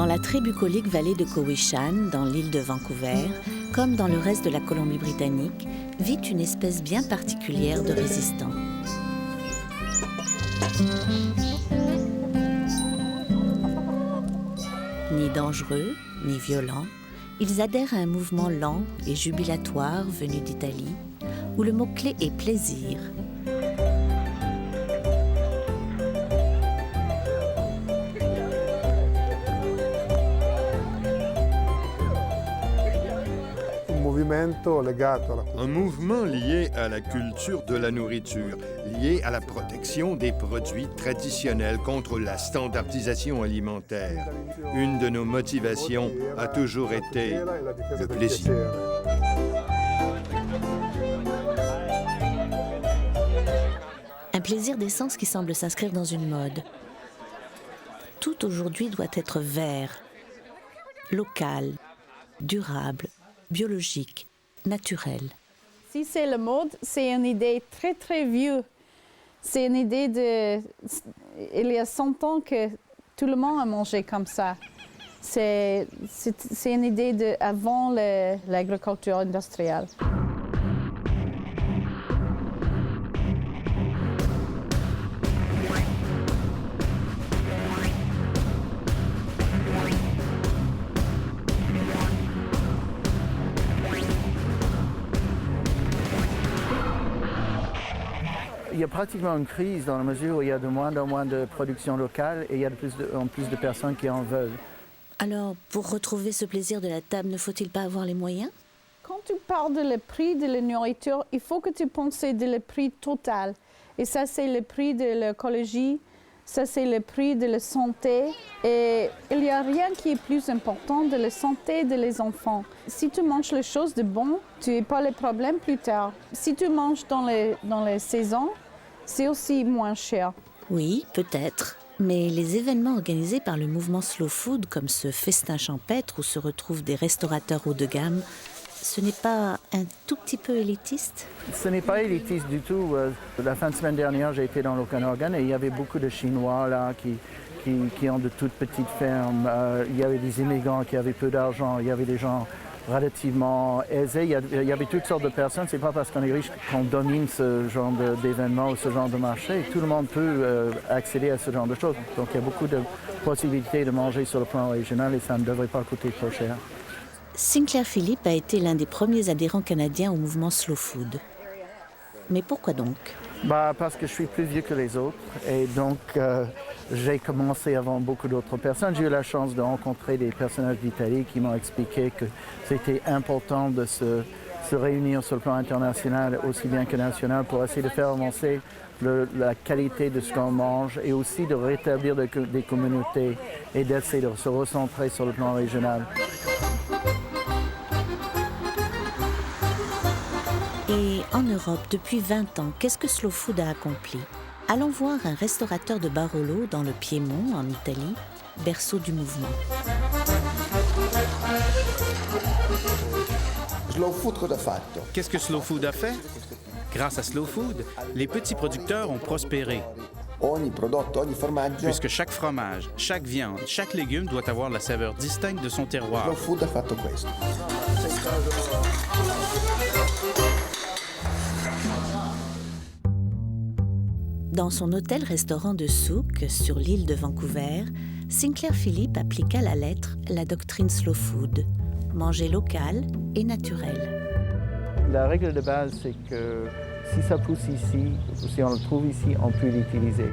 Dans la très bucolique vallée de Cowichan, dans l'île de Vancouver, comme dans le reste de la Colombie-Britannique, vit une espèce bien particulière de résistants. Ni dangereux, ni violents, ils adhèrent à un mouvement lent et jubilatoire venu d'Italie, où le mot-clé est plaisir. Un mouvement lié à la culture de la nourriture, lié à la protection des produits traditionnels contre la standardisation alimentaire. Une de nos motivations a toujours été le plaisir. Un plaisir d'essence qui semble s'inscrire dans une mode. Tout aujourd'hui doit être vert, local, durable, biologique, naturel. Si c'est la mode, c'est une idée très très vieille. C'est une idée de... Il y a 100 ans que tout le monde a mangé comme ça. C'est une idée d'avant l'agriculture industrielle. Il y a pratiquement une crise dans la mesure où il y a de moins en moins de production locale et il y a de plus en plus de personnes qui en veulent. Alors, pour retrouver ce plaisir de la table, ne faut-il pas avoir les moyens? Quand tu parles de le prix de la nourriture, il faut que tu penses de le prix total. Et ça, c'est le prix de l'écologie, ça, c'est le prix de la santé. Et il n'y a rien qui est plus important de la santé des enfants. Si tu manges les choses de bon, tu n'as pas les problèmes plus tard. Si tu manges dans les saisons, c'est aussi moins cher. Oui, peut-être. Mais les événements organisés par le mouvement Slow Food, comme ce festin champêtre où se retrouvent des restaurateurs haut de gamme, ce n'est pas un tout petit peu élitiste? Ce n'est pas élitiste du tout. La fin de semaine dernière, j'ai été dans l'Okanagan et il y avait beaucoup de Chinois là qui ont de toutes petites fermes. Il y avait des immigrants qui avaient peu d'argent, il y avait des gens relativement aisés. Il y avait toutes sortes de personnes. C'est pas parce qu'on est riche qu'on domine ce genre d'événements ou ce genre de marché. Tout le monde peut accéder à ce genre de choses. Donc il y a beaucoup de possibilités de manger sur le plan régional et ça ne devrait pas coûter trop cher. Sinclair Philippe a été l'un des premiers adhérents canadiens au mouvement Slow Food. Mais pourquoi donc? Parce que je suis plus vieux que les autres et donc j'ai commencé avant beaucoup d'autres personnes. J'ai eu la chance de rencontrer des personnages d'Italie qui m'ont expliqué que c'était important de se réunir sur le plan international aussi bien que national pour essayer de faire avancer la qualité de ce qu'on mange et aussi de rétablir des communautés et d'essayer de se recentrer sur le plan régional. Et en Europe, depuis 20 ans, qu'est-ce que Slow Food a accompli? Allons voir un restaurateur de Barolo dans le Piémont, en Italie, berceau du mouvement. Qu'est-ce que Slow Food a fait? Grâce à Slow Food, les petits producteurs ont prospéré. Puisque chaque fromage, chaque viande, chaque légume doit avoir la saveur distincte de son terroir. Dans son hôtel-restaurant de Souk, sur l'île de Vancouver, Sinclair Philippe appliqua la lettre la doctrine Slow Food, manger local et naturel. La règle de base, c'est que si ça pousse ici, ou si on le trouve ici, on peut l'utiliser.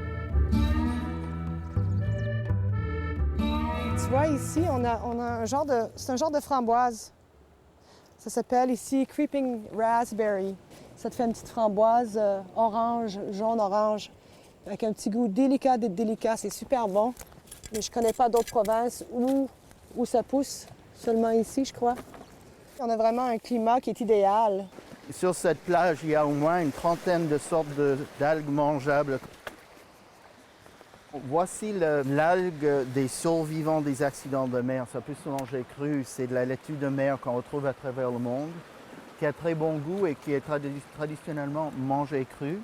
Tu vois, ici, on a c'est un genre de framboise. Ça s'appelle ici Creeping Raspberry. Ça te fait une petite framboise orange, jaune-orange, avec un petit goût délicat d'être délicat. C'est super bon. Mais je ne connais pas d'autres provinces où ça pousse, seulement ici, je crois. On a vraiment un climat qui est idéal. Sur cette plage, il y a au moins une trentaine de sortes d'algues mangeables. Voici l'algue des survivants des accidents de mer. Ça peut se manger cru. C'est de la laitue de mer qu'on retrouve à travers le monde, qui a très bon goût et qui est traditionnellement mangée crue.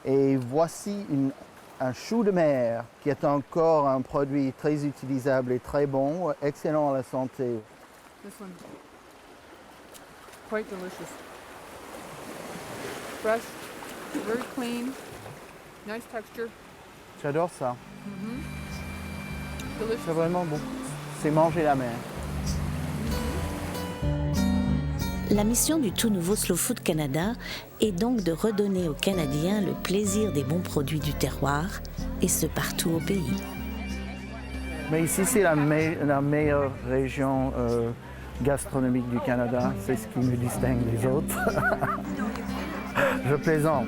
Et voici un chou de mer qui est encore un produit très utilisable et très bon, excellent à la santé. This one, quite delicious. Fresh, very clean, nice texture. J'adore ça. Delicious. C'est vraiment bon. C'est manger la mer. La mission du tout nouveau Slow Food Canada est donc de redonner aux Canadiens le plaisir des bons produits du terroir, et ce partout au pays. Mais ici, c'est la meilleure région gastronomique du Canada. C'est ce qui me distingue des autres. Je plaisante.